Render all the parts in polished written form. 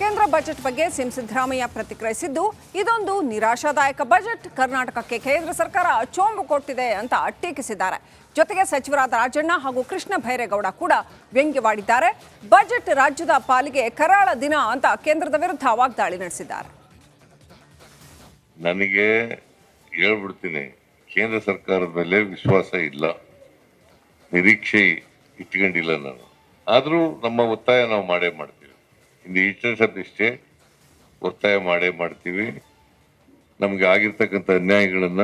ಕೇಂದ್ರ ಬಜೆಟ್ ಬಗ್ಗೆ ಸಿಎಂ ಸಿದ್ದರಾಮಯ್ಯ ಪ್ರತಿಕ್ರಿಯಿಸಿದ್ದು, ಇದೊಂದು ನಿರಾಶಾದಾಯಕ ಬಜೆಟ್, ಕರ್ನಾಟಕಕ್ಕೆ ಕೇಂದ್ರ ಸರ್ಕಾರ ಚೊಂಬು ಕೊಟ್ಟಿದೆ ಅಂತ ಟೀಕಿಸಿದ್ದಾರೆ. ಜೊತೆಗೆ ಸಚಿವರಾದ ರಾಜಣ್ಣ ಹಾಗೂ ಕೃಷ್ಣ ಬೈರೇಗೌಡ ಕೂಡ ವ್ಯಂಗ್ಯವಾಡಿದ್ದಾರೆ. ಬಜೆಟ್ ರಾಜ್ಯದ ಪಾಲಿಗೆ ಕರಾಳ ದಿನ ಅಂತ ಕೇಂದ್ರದ ವಿರುದ್ಧ ವಾಗ್ದಾಳಿ ನಡೆಸಿದ್ದಾರೆ. ನನಗೆ ಹೇಳ್ಬಿಡ್ತೀನಿ, ಕೇಂದ್ರ ಸರ್ಕಾರದ ಮೇಲೆ ವಿಶ್ವಾಸ ಇಲ್ಲ, ನಿರೀಕ್ಷೆ ಇಟ್ಕೊಂಡಿಲ್ಲ ನಾನು. ಆದರೂ ನಮ್ಮ ಒತ್ತಾಯ ನಾವು ಮಾಡೇ ಮಾಡ್ತೀವಿ. In the interest of the state ಒತ್ತಾಯ ಮಾಡೇ ಮಾಡ್ತೀವಿ. ನಮ್ಗೆ ಆಗಿರ್ತಕ್ಕಂಥ ಅನ್ಯಾಯಗಳನ್ನ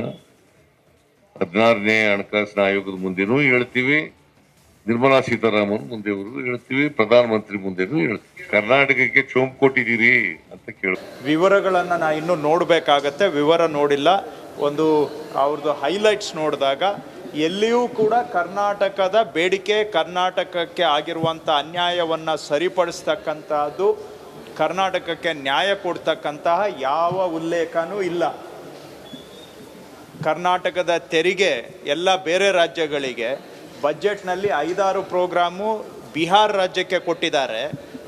16ನೇ ಹಣಕಾಸಿನ ಆಯೋಗದ ಮುಂದೆನೂ ಹೇಳ್ತೀವಿ, ನಿರ್ಮಲಾ ಸೀತಾರಾಮನ್ ಮುಂದೆವರೆಗೂ ಹೇಳ್ತೀವಿ, ಪ್ರಧಾನಮಂತ್ರಿ ಮುಂದೆನೂ ಹೇಳ್ತೀವಿ. ಕರ್ನಾಟಕಕ್ಕೆ ಚೊಂಬು ಕೊಟ್ಟಿದ್ದೀರಿ ಅಂತ ಕೇಳ ವಿವರಗಳನ್ನ ನಾ ಇನ್ನೂ ನೋಡಬೇಕಾಗತ್ತೆ. ವಿವರ ನೋಡಿಲ್ಲ. ಒಂದು ಅವ್ರದ್ದು ಹೈಲೈಟ್ಸ್ ನೋಡಿದಾಗ ಎಲ್ಲಿಯೂ ಕೂಡ ಕರ್ನಾಟಕದ ಬೇಡಿಕೆ, ಕರ್ನಾಟಕಕ್ಕೆ ಆಗಿರುವಂಥ ಅನ್ಯಾಯವನ್ನು ಸರಿಪಡಿಸ್ತಕ್ಕಂಥದ್ದು, ಕರ್ನಾಟಕಕ್ಕೆ ನ್ಯಾಯ ಕೊಡ್ತಕ್ಕಂತಹ ಯಾವ ಉಲ್ಲೇಖನೂ ಇಲ್ಲ. ಕರ್ನಾಟಕದ ತೆರಿಗೆ ಎಲ್ಲ ಬೇರೆ ರಾಜ್ಯಗಳಿಗೆ ಬಜೆಟ್ನಲ್ಲಿ 5-6 ಪ್ರೋಗ್ರಾಮು ಬಿಹಾರ ರಾಜ್ಯಕ್ಕೆ ಕೊಟ್ಟಿದ್ದಾರೆ.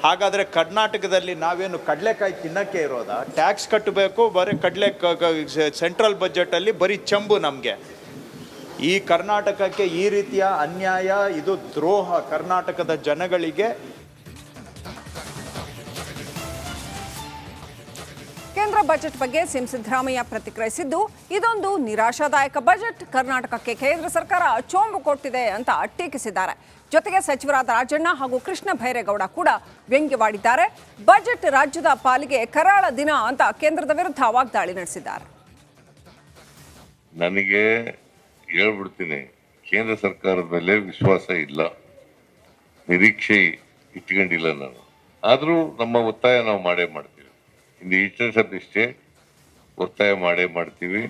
ಹಾಗಾದರೆ ಕರ್ನಾಟಕದಲ್ಲಿ ನಾವೇನು ಕಡಲೆಕಾಯಿ ತಿನ್ನಕ್ಕೆ ಇರೋದಾ? ಟ್ಯಾಕ್ಸ್ ಕಟ್ಟಬೇಕು, ಬರೀ ಸೆಂಟ್ರಲ್ ಬಜೆಟಲ್ಲಿ ಬರೀ ಚಂಬು ನಮಗೆ. ಈ ಕರ್ನಾಟಕಕ್ಕೆ ಈ ರೀತಿಯ ಅನ್ಯಾಯ, ಇದು ದ್ರೋಹ ಕರ್ನಾಟಕದ ಜನಗಳಿಗೆ. ಕೇಂದ್ರ ಬಜೆಟ್ ಬಗ್ಗೆ ಸಿಎಂ ಸಿದ್ದರಾಮಯ್ಯ ಪ್ರತಿಕ್ರಿಯಿಸಿದ್ದು, ಇದೊಂದು ನಿರಾಶಾದಾಯಕ ಬಜೆಟ್, ಕರ್ನಾಟಕಕ್ಕೆ ಕೇಂದ್ರ ಸರ್ಕಾರ ಚೊಂಬು ಕೊಟ್ಟಿದೆ ಅಂತ ಟೀಕಿಸಿದ್ದಾರೆ. ಜೊತೆಗೆ ಸಚಿವರಾದ ರಾಜಣ್ಣ ಹಾಗೂ ಕೃಷ್ಣ ಬೈರೇಗೌಡ ಕೂಡ ವ್ಯಂಗ್ಯವಾಡಿದ್ದಾರೆ. ಬಜೆಟ್ ರಾಜ್ಯದ ಪಾಲಿಗೆ ಕರಾಳ ದಿನ ಅಂತ ಕೇಂದ್ರದ ವಿರುದ್ಧ ವಾಗ್ದಾಳಿ ನಡೆಸಿದ್ದಾರೆ. ನನಗೆ ಹೇಳ್ಬಿಡ್ತೀನಿ, ಕೇಂದ್ರ ಸರ್ಕಾರದ ಮೇಲೆ ವಿಶ್ವಾಸ ಇಲ್ಲ, ನಿರೀಕ್ಷೆ ಇಟ್ಕೊಂಡಿಲ್ಲ ನಾನು. ಆದರೂ ನಮ್ಮ ಒತ್ತಾಯ ನಾವು ಮಾಡೇ ಮಾಡ್ತೀವಿ. In the interest of the state ಒತ್ತಾಯ ಮಾಡೇ ಮಾಡ್ತೀವಿ.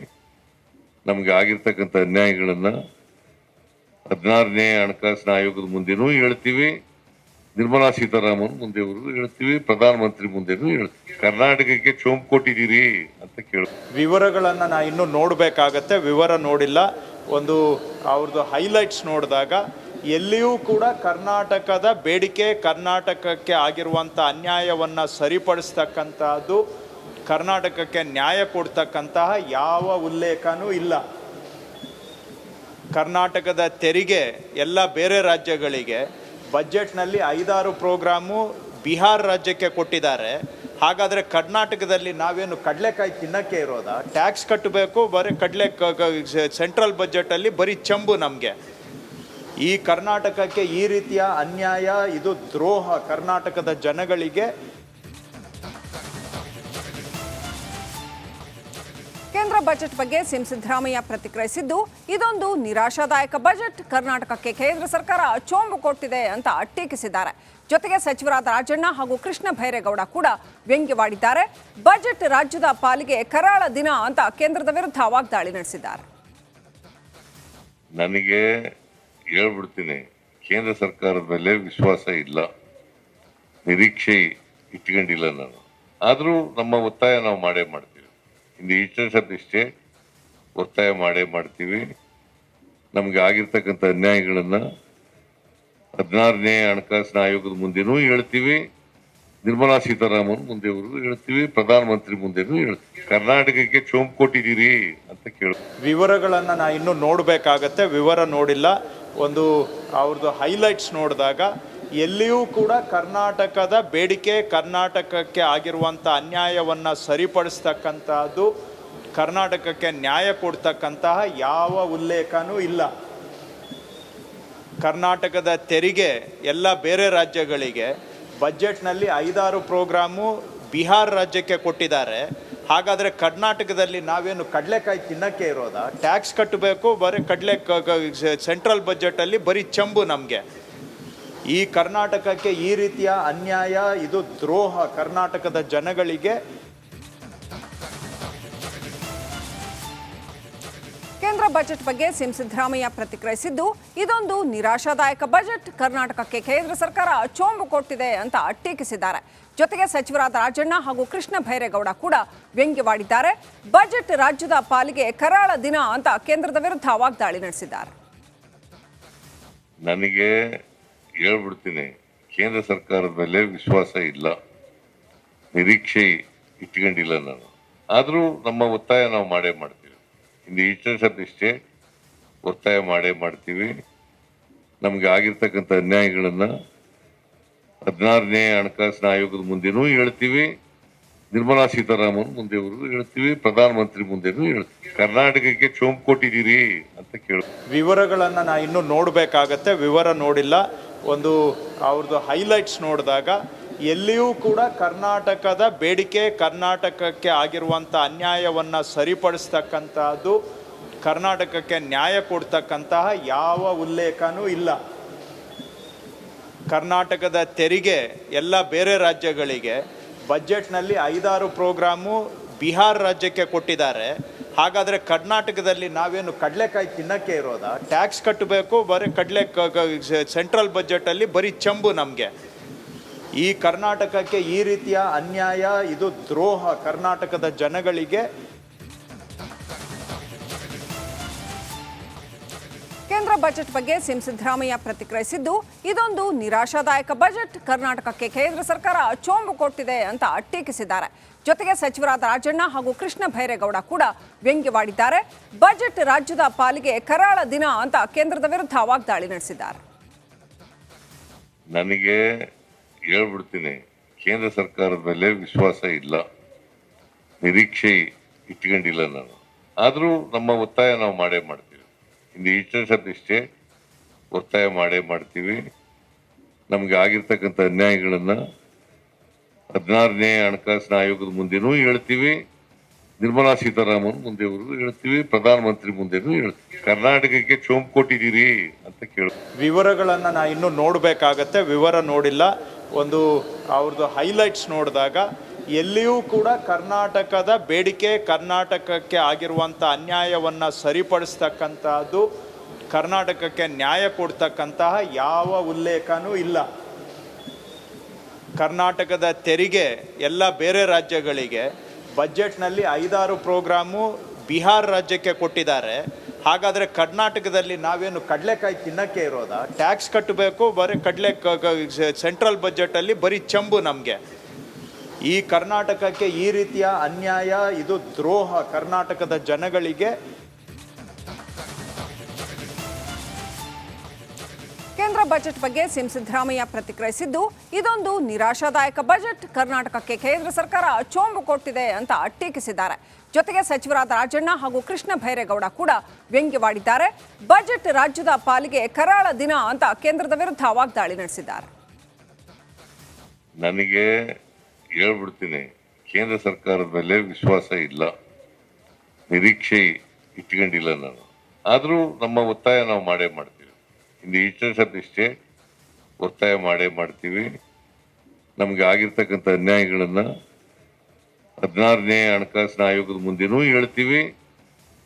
ನಮ್ಗೆ ಆಗಿರ್ತಕ್ಕಂಥ ಅನ್ಯಾಯಗಳನ್ನ 16ನೇ ಹಣಕಾಸಿನ ಆಯೋಗದ ಮುಂದೆನೂ ಹೇಳ್ತೀವಿ, ನಿರ್ಮಲಾ ಸೀತಾರಾಮನ್ ಮುಂದೆವರೆಗೂ ಹೇಳ್ತೀವಿ, ಪ್ರಧಾನಮಂತ್ರಿ ಮುಂದೆನೂ ಹೇಳ್ತೀವಿ. ಕರ್ನಾಟಕಕ್ಕೆ ಚೊಂಬು ಕೊಟ್ಟಿದ್ದೀರಿ ಅಂತ ಕೇಳ ವಿವರಗಳನ್ನ ನಾ ಇನ್ನೂ ನೋಡಬೇಕಾಗತ್ತೆ. ವಿವರ ನೋಡಿಲ್ಲ. ಒಂದು ಅವ್ರದ್ದು ಹೈಲೈಟ್ಸ್ ನೋಡಿದಾಗ ಎಲ್ಲಿಯೂ ಕೂಡ ಕರ್ನಾಟಕದ ಬೇಡಿಕೆ, ಕರ್ನಾಟಕಕ್ಕೆ ಆಗಿರುವಂಥ ಅನ್ಯಾಯವನ್ನು ಸರಿಪಡಿಸ್ತಕ್ಕಂಥದ್ದು, ಕರ್ನಾಟಕಕ್ಕೆ ನ್ಯಾಯ ಕೊಡ್ತಕ್ಕಂತಹ ಯಾವ ಉಲ್ಲೇಖನೂ ಇಲ್ಲ. ಕರ್ನಾಟಕದ ತೆರಿಗೆ ಎಲ್ಲ ಬೇರೆ ರಾಜ್ಯಗಳಿಗೆ ಬಜೆಟ್ನಲ್ಲಿ 5-6 ಪ್ರೋಗ್ರಾಮು ಬಿಹಾರ ರಾಜ್ಯಕ್ಕೆ ಕೊಟ್ಟಿದ್ದಾರೆ. ಹಾಗಾದರೆ ಕರ್ನಾಟಕದಲ್ಲಿ ನಾವೇನು ಕಡಲೆಕಾಯಿ ತಿನ್ನಕ್ಕೆ ಇರೋದಾ? ಟ್ಯಾಕ್ಸ್ ಕಟ್ಟಬೇಕು, ಬರೀ ಸೆಂಟ್ರಲ್ ಬಜೆಟಲ್ಲಿ ಬರೀ ಚಂಬು ನಮಗೆ. ಈ ಕರ್ನಾಟಕಕ್ಕೆ ಈ ರೀತಿಯ ಅನ್ಯಾಯ, ಇದು ದ್ರೋಹ ಕರ್ನಾಟಕದ ಜನಗಳಿಗೆ. ಕೇಂದ್ರ ಬಜೆಟ್ ಬಗ್ಗೆ ಸಿಎಂ ಸಿದ್ದರಾಮಯ್ಯ ಪ್ರತಿಕ್ರಿಯಿಸಿದ್ದು, ಇದೊಂದು ನಿರಾಶಾದಾಯಕ ಬಜೆಟ್, ಕರ್ನಾಟಕಕ್ಕೆ ಕೇಂದ್ರ ಸರ್ಕಾರ ಚೊಂಬು ಕೊಟ್ಟಿದೆ ಅಂತ ಟೀಕಿಸಿದ್ದಾರೆ. ಜೊತೆಗೆ ಸಚಿವರಾದ ರಾಜಣ್ಣ ಹಾಗೂ ಕೃಷ್ಣ ಬೈರೇಗೌಡ ಕೂಡ ವ್ಯಂಗ್ಯವಾಡಿದ್ದಾರೆ. ಬಜೆಟ್ ರಾಜ್ಯದ ಪಾಲಿಗೆ ಕರಾಳ ದಿನ ಅಂತ ಕೇಂದ್ರದ ವಿರುದ್ಧ ವಾಗ್ದಾಳಿ ನಡೆಸಿದ್ದಾರೆ. ನನಗೆ ಹೇಳ್ಬಿಡ್ತೀನಿ, ಕೇಂದ್ರ ಸರ್ಕಾರದ ಮೇಲೆ ವಿಶ್ವಾಸ ಇಲ್ಲ, ನಿರೀಕ್ಷೆ ಇಟ್ಕೊಂಡಿಲ್ಲ ನಾನು. ಆದರೂ ನಮ್ಮ ಒತ್ತಾಯ ನಾವು ಮಾಡೇ ಮಾಡ್ತೀವಿ. In the interest of the state ಒತ್ತಾಯ ಮಾಡೇ ಮಾಡ್ತೀವಿ. ನಮ್ಗೆ ಆಗಿರ್ತಕ್ಕಂಥ ಅನ್ಯಾಯಗಳನ್ನ 16ನೇ ಹಣಕಾಸಿನ ಆಯೋಗದ ಮುಂದೆನೂ ಹೇಳ್ತೀವಿ, ನಿರ್ಮಲಾ ಸೀತಾರಾಮನ್ ಮುಂದೆವರೆಗೂ ಹೇಳ್ತೀವಿ, ಪ್ರಧಾನಮಂತ್ರಿ ಮುಂದೆನೂ ಹೇಳ್ತೀವಿ. ಕರ್ನಾಟಕಕ್ಕೆ ಚೊಂಬು ಕೊಟ್ಟಿದ್ದೀರಿ ಅಂತ ಕೇಳ ವಿವರಗಳನ್ನ ನಾ ಇನ್ನೂ ನೋಡಬೇಕಾಗತ್ತೆ. ವಿವರ ನೋಡಿಲ್ಲ. ಒಂದು ಅವ್ರದ್ದು ಹೈಲೈಟ್ಸ್ ನೋಡಿದಾಗ ಎಲ್ಲಿಯೂ ಕೂಡ ಕರ್ನಾಟಕದ ಬೇಡಿಕೆ, ಕರ್ನಾಟಕಕ್ಕೆ ಆಗಿರುವಂಥ ಅನ್ಯಾಯವನ್ನು ಸರಿಪಡಿಸ್ತಕ್ಕಂಥದ್ದು, ಕರ್ನಾಟಕಕ್ಕೆ ನ್ಯಾಯ ಕೊಡ್ತಕ್ಕಂತಹ ಯಾವ ಉಲ್ಲೇಖನೂ ಇಲ್ಲ. ಕರ್ನಾಟಕದ ತೆರಿಗೆ ಎಲ್ಲ ಬೇರೆ ರಾಜ್ಯಗಳಿಗೆ ಬಜೆಟ್ನಲ್ಲಿ 5-6 ಪ್ರೋಗ್ರಾಮು ಬಿಹಾರ ರಾಜ್ಯಕ್ಕೆ ಕೊಟ್ಟಿದ್ದಾರೆ. ಹಾಗಾದರೆ ಕರ್ನಾಟಕದಲ್ಲಿ ನಾವೇನು ಕಡಲೆಕಾಯಿ ತಿನ್ನಕ್ಕೆ ಇರೋದಾ? ಟ್ಯಾಕ್ಸ್ ಕಟ್ಟಬೇಕು, ಬರೀ ಸೆಂಟ್ರಲ್ ಬಜೆಟಲ್ಲಿ ಬರೀ ಚಂಬು ನಮಗೆ. ಈ ಕರ್ನಾಟಕಕ್ಕೆ ಈ ರೀತಿಯ ಅನ್ಯಾಯ, ಇದು ದ್ರೋಹ ಕರ್ನಾಟಕದ ಜನಗಳಿಗೆ. ಕೇಂದ್ರ ಬಜೆಟ್ ಬಗ್ಗೆ ಸಿಎಂ ಸಿದ್ದರಾಮಯ್ಯ ಪ್ರತಿಕ್ರಿಯಿಸಿದ್ದು, ಇದೊಂದು ನಿರಾಶಾದಾಯಕ ಬಜೆಟ್, ಕರ್ನಾಟಕಕ್ಕೆ ಕೇಂದ್ರ ಸರ್ಕಾರ ಚೊಂಬು ಕೊಟ್ಟಿದೆ ಅಂತ ಟೀಕಿಸಿದ್ದಾರೆ. ಜೊತೆಗೆ ಸಚಿವರಾದ ರಾಜಣ್ಣ ಹಾಗೂ ಕೃಷ್ಣ ಬೈರೇಗೌಡ ಕೂಡ ವ್ಯಂಗ್ಯವಾಡಿದ್ದಾರೆ. ಬಜೆಟ್ ರಾಜ್ಯದ ಪಾಲಿಗೆ ಕರಾಳ ದಿನ ಅಂತ ಕೇಂದ್ರದ ವಿರುದ್ಧ ವಾಗ್ದಾಳಿ ನಡೆಸಿದ್ದಾರೆ. ನನಗೆ ಹೇಳ್ಬಿಡ್ತೀನಿ, ಕೇಂದ್ರ ಸರ್ಕಾರದ ಮೇಲೆ ವಿಶ್ವಾಸ ಇಲ್ಲ, ನಿರೀಕ್ಷೆ ಇಟ್ಕೊಂಡಿಲ್ಲ ನಾನು. ಆದರೂ ನಮ್ಮ ಒತ್ತಾಯ ನಾವು ಮಾಡೇ ಮಾಡ್ತೀವಿ. In the interest of the state ಒತ್ತಾಯ ಮಾಡೇ ಮಾಡ್ತೀವಿ. ನಮ್ಗೆ ಆಗಿರ್ತಕ್ಕಂಥ ಅನ್ಯಾಯಗಳನ್ನ 16ನೇ ಹಣಕಾಸಿನ ಆಯೋಗದ ಮುಂದೆನೂ ಹೇಳ್ತೀವಿ, ನಿರ್ಮಲಾ ಸೀತಾರಾಮನ್ ಮುಂದೆವರೆಗೂ ಹೇಳ್ತೀವಿ, ಪ್ರಧಾನಮಂತ್ರಿ ಮುಂದೆನೂ ಹೇಳ್ತೀವಿ. ಕರ್ನಾಟಕಕ್ಕೆ ಚೋಂಪು ಕೊಟ್ಟಿದ್ದೀರಿ ಅಂತ ಕೇಳಿ ವಿವರಗಳನ್ನು ನಾ ಇನ್ನೂ ನೋಡಬೇಕಾಗತ್ತೆ. ವಿವರ ನೋಡಿಲ್ಲ. ಒಂದು ಅವ್ರದ್ದು ಹೈಲೈಟ್ಸ್ ನೋಡಿದಾಗ ಎಲ್ಲಿಯೂ ಕೂಡ ಕರ್ನಾಟಕದ ಬೇಡಿಕೆ, ಕರ್ನಾಟಕಕ್ಕೆ ಆಗಿರುವಂಥ ಅನ್ಯಾಯವನ್ನು ಸರಿಪಡಿಸ್ತಕ್ಕಂಥದ್ದು, ಕರ್ನಾಟಕಕ್ಕೆ ನ್ಯಾಯ ಕೊಡ್ತಕ್ಕಂತಹ ಯಾವ ಉಲ್ಲೇಖನೂ ಇಲ್ಲ. ಕರ್ನಾಟಕದ ತೆರಿಗೆ ಎಲ್ಲ ಬೇರೆ ರಾಜ್ಯಗಳಿಗೆ ಬಜೆಟ್ನಲ್ಲಿ 5-6 ಪ್ರೋಗ್ರಾಮು ಬಿಹಾರ ರಾಜ್ಯಕ್ಕೆ ಕೊಟ್ಟಿದ್ದಾರೆ. ಹಾಗಾದರೆ ಕರ್ನಾಟಕದಲ್ಲಿ ನಾವೇನು ಕಡಲೆಕಾಯಿ ತಿನ್ನಕ್ಕೆ ಇರೋದಾ? ಟ್ಯಾಕ್ಸ್ ಕಟ್ಟಬೇಕು, ಬರೀ ಸೆಂಟ್ರಲ್ ಬಜೆಟಲ್ಲಿ ಬರೀ ಚಂಬು ನಮಗೆ. ಈ ಕರ್ನಾಟಕಕ್ಕೆ ಈ ರೀತಿಯ ಅನ್ಯಾಯ, ಇದು ದ್ರೋಹ ಕರ್ನಾಟಕದ ಜನಗಳಿಗೆ. ಕೇಂದ್ರ ಬಜೆಟ್ ಬಗ್ಗೆ ಸಿಎಂ ಸಿದ್ದರಾಮಯ್ಯ ಪ್ರತಿಕ್ರಿಯಿಸಿದ್ದು, ಇದೊಂದು ನಿರಾಶಾದಾಯಕ ಬಜೆಟ್, ಕರ್ನಾಟಕಕ್ಕೆ ಕೇಂದ್ರ ಸರ್ಕಾರ ಚೋಂಬು ಕೊಟ್ಟಿದೆ ಅಂತ ಟೀಕಿಸಿದ್ದಾರೆ. ಜೊತೆಗೆ ಸಚಿವರಾದ ರಾಜಣ್ಣ ಹಾಗೂ ಕೃಷ್ಣ ಬೈರೇಗೌಡ ಕೂಡ ವ್ಯಂಗ್ಯವಾಡಿದ್ದಾರೆ. ಬಜೆಟ್ ರಾಜ್ಯದ ಪಾಲಿಗೆ ಕರಾಳ ದಿನ ಅಂತ ಕೇಂದ್ರದ ವಿರುದ್ಧ ವಾಗ್ದಾಳಿ ನಡೆಸಿದ್ದಾರೆ. ನನಗೆ ಹೇಳ್ಬಿಡ್ತೀನಿ, ಕೇಂದ್ರ ಸರ್ಕಾರದ ಮೇಲೆ ವಿಶ್ವಾಸ ಇಲ್ಲ, ನಿರೀಕ್ಷೆ ಇಟ್ಕೊಂಡಿಲ್ಲ ನಾನು. ಆದರೂ ನಮ್ಮ ಒತ್ತಾಯ ನಾವು ಮಾಡೇ ಮಾಡ್ತೀವಿ. In the interest of the state ಒತ್ತಾಯ ಮಾಡೇ ಮಾಡ್ತೀವಿ. ನಮ್ಗೆ ಆಗಿರ್ತಕ್ಕಂಥ ಅನ್ಯಾಯಗಳನ್ನ 16ನೇ ಹಣಕಾಸಿನ ಆಯೋಗದ ಮುಂದೆನೂ ಹೇಳ್ತೀವಿ, ನಿರ್ಮಲಾ ಸೀತಾರಾಮನ್ ಮುಂದೆವರೆಗೂ ಹೇಳ್ತೀವಿ, ಪ್ರಧಾನಮಂತ್ರಿ ಮುಂದೆನೂ ಹೇಳ್ತೀವಿ. ಕರ್ನಾಟಕಕ್ಕೆ ಚೋಂಪು ಕೊಟ್ಟಿದ್ದೀರಿ ಅಂತ ಕೇಳಿ ವಿವರಗಳನ್ನು ನಾ ಇನ್ನೂ ನೋಡಬೇಕಾಗತ್ತೆ. ವಿವರ ನೋಡಿಲ್ಲ. ಒಂದು ಅವ್ರದ್ದು ಹೈಲೈಟ್ಸ್ ನೋಡಿದಾಗ ಎಲ್ಲಿಯೂ ಕೂಡ ಕರ್ನಾಟಕದ ಬೇಡಿಕೆ, ಕರ್ನಾಟಕಕ್ಕೆ ಆಗಿರುವಂಥ ಅನ್ಯಾಯವನ್ನು ಸರಿಪಡಿಸ್ತಕ್ಕಂಥದ್ದು, ಕರ್ನಾಟಕಕ್ಕೆ ನ್ಯಾಯ ಕೊಡ್ತಕ್ಕಂತಹ ಯಾವ ಉಲ್ಲೇಖನೂ ಇಲ್ಲ. ಕರ್ನಾಟಕದ ತೆರಿಗೆ ಎಲ್ಲ ಬೇರೆ ರಾಜ್ಯಗಳಿಗೆ ಬಜೆಟ್ನಲ್ಲಿ 5-6 ಪ್ರೋಗ್ರಾಮು ಬಿಹಾರ ರಾಜ್ಯಕ್ಕೆ ಕೊಟ್ಟಿದ್ದಾರೆ. ಹಾಗಾದರೆ ಕರ್ನಾಟಕದಲ್ಲಿ ನಾವೇನು ಕಡಲೆಕಾಯಿ ತಿನ್ನಕ್ಕೆ ಇರೋದಾ? ಟ್ಯಾಕ್ಸ್ ಕಟ್ಟಬೇಕು, ಬರೀ ಸೆಂಟ್ರಲ್ ಬಜೆಟಲ್ಲಿ ಬರೀ ಚಂಬು ನಮಗೆ. ಈ ಕರ್ನಾಟಕಕ್ಕೆ ಈ ರೀತಿಯ ಅನ್ಯಾಯ, ಇದು ದ್ರೋಹ ಕರ್ನಾಟಕದ ಜನಗಳಿಗೆ. ಕೇಂದ್ರ ಬಜೆಟ್ ಬಗ್ಗೆ ಸಿಎಂ ಸಿದ್ದರಾಮಯ್ಯ ಪ್ರತಿಕ್ರಿಯಿಸಿದ್ದು, ಇದೊಂದು ನಿರಾಶಾದಾಯಕ ಬಜೆಟ್, ಕರ್ನಾಟಕಕ್ಕೆ ಕೇಂದ್ರ ಸರ್ಕಾರ ಚೋಂಬು ಕೊಟ್ಟಿದೆ ಅಂತ ಟೀಕಿಸಿದ್ದಾರೆ. ಜೊತೆಗೆ ಸಚಿವರಾದ ರಾಜಣ್ಣ ಹಾಗೂ ಕೃಷ್ಣ ಬೈರೇಗೌಡ ಕೂಡ ವ್ಯಂಗ್ಯವಾಡಿದ್ದಾರೆ. ಬಜೆಟ್ ರಾಜ್ಯದ ಪಾಲಿಗೆ ಕರಾಳ ದಿನ ಅಂತ ಕೇಂದ್ರದ ವಿರುದ್ಧ ವಾಗ್ದಾಳಿ ನಡೆಸಿದ್ದಾರೆ. ನನಗೆ ಹೇಳ್ಬಿಡ್ತೀನಿ, ಕೇಂದ್ರ ಸರ್ಕಾರದ ಮೇಲೆ ವಿಶ್ವಾಸ ಇಲ್ಲ, ನಿರೀಕ್ಷೆ ಇಟ್ಕೊಂಡಿಲ್ಲ ನಾನು. ಆದರೂ ನಮ್ಮ ಒತ್ತಾಯ ನಾವು ಮಾಡೇ ಮಾಡ್ತೀವಿ. In the interest of the state ಒತ್ತಾಯ ಮಾಡೇ ಮಾಡ್ತೀವಿ. ನಮ್ಗೆ ಆಗಿರ್ತಕ್ಕಂಥ ಅನ್ಯಾಯಗಳನ್ನ 16ನೇ ಹಣಕಾಸಿನ ಆಯೋಗದ ಮುಂದೆನೂ ಹೇಳ್ತೀವಿ,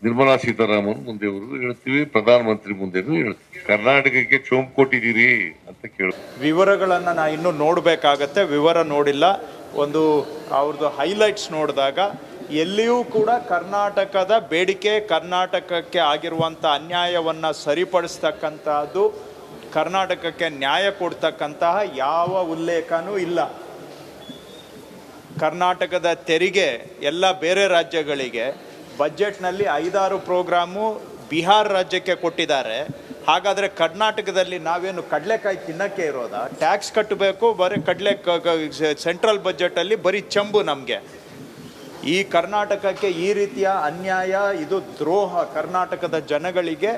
ನಿರ್ಮಲಾ ಸೀತಾರಾಮನ್ ಮುಂದೆವರೆಗೂ ಹೇಳ್ತೀವಿ, ಪ್ರಧಾನಮಂತ್ರಿ ಮುಂದೆನೂ ಹೇಳ್ತೀವಿ. ಕರ್ನಾಟಕಕ್ಕೆ ಚೋಂಪು ಕೊಟ್ಟಿದ್ದೀರಿ ಅಂತ ಕೇಳಿ ವಿವರಗಳನ್ನು ನಾ ಇನ್ನೂ ನೋಡಬೇಕಾಗತ್ತೆ. ವಿವರ ನೋಡಿಲ್ಲ. ಒಂದು ಅವ್ರದ್ದು ಹೈಲೈಟ್ಸ್ ನೋಡಿದಾಗ ಎಲ್ಲಿಯೂ ಕೂಡ ಕರ್ನಾಟಕದ ಬೇಡಿಕೆ, ಕರ್ನಾಟಕಕ್ಕೆ ಆಗಿರುವಂಥ ಅನ್ಯಾಯವನ್ನು ಸರಿಪಡಿಸ್ತಕ್ಕಂಥದ್ದು, ಕರ್ನಾಟಕಕ್ಕೆ ನ್ಯಾಯ ಕೊಡ್ತಕ್ಕಂತಹ ಯಾವ ಉಲ್ಲೇಖನೂ ಇಲ್ಲ. ಕರ್ನಾಟಕದ ತೆರಿಗೆ ಎಲ್ಲ ಬೇರೆ ರಾಜ್ಯಗಳಿಗೆ ಬಜೆಟ್ನಲ್ಲಿ 5-6 ಪ್ರೋಗ್ರಾಮು ಬಿಹಾರ ರಾಜ್ಯಕ್ಕೆ ಕೊಟ್ಟಿದ್ದಾರೆ. ಹಾಗಾದರೆ ಕರ್ನಾಟಕದಲ್ಲಿ ನಾವೇನು ಕಡಲೆಕಾಯಿ ತಿನ್ನಕ್ಕೆ ಇರೋದಾ? ಟ್ಯಾಕ್ಸ್ ಕಟ್ಟಬೇಕು, ಬರೀ ಸೆಂಟ್ರಲ್ ಬಜೆಟಲ್ಲಿ ಬರೀ ಚಂಬು ನಮಗೆ. ಈ ಕರ್ನಾಟಕಕ್ಕೆ ಈ ರೀತಿಯ ಅನ್ಯಾಯ, ಇದು ದ್ರೋಹ ಕರ್ನಾಟಕದ ಜನಗಳಿಗೆ.